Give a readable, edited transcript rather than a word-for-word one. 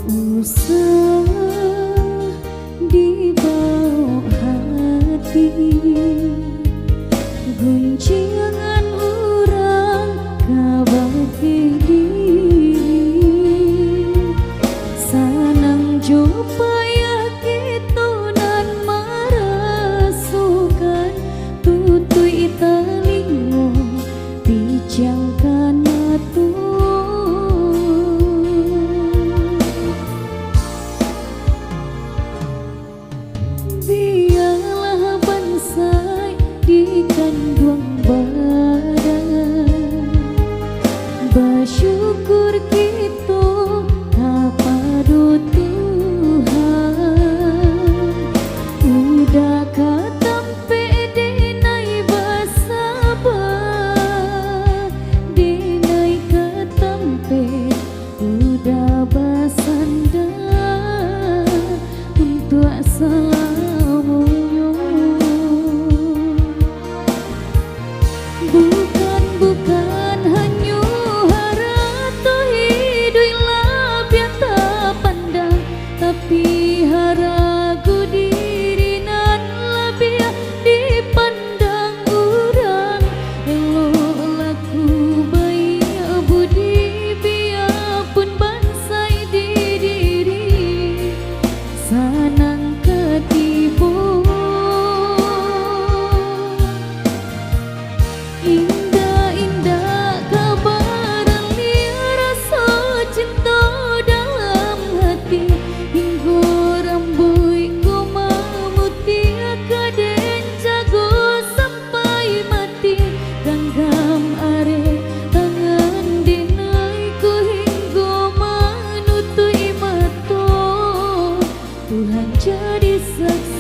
usah dibawa hati, guncingan orang kabake diri, sanang jupaya kita nan marasukan tutui talingo bijangkan atu. Biarlah bansai di kandung badan, bersyukur kita kepada Tuhan, udah katampe denai basabah, denai katampe udah basanda untuk salah. Bukan hanya harata hiduplah biata pandang, tapi haragu diri nan lebih dipandang orang. Elok laku baik budi biarpun bansai di diri, sanang ketipu. Indah-indah kabaran liar rasa cinta dalam hati, hingga rambut ku memuti kaden jago sampai mati. Genggam are tangan dinaiku hingga menutupi mata, Tuhan jadi saksi.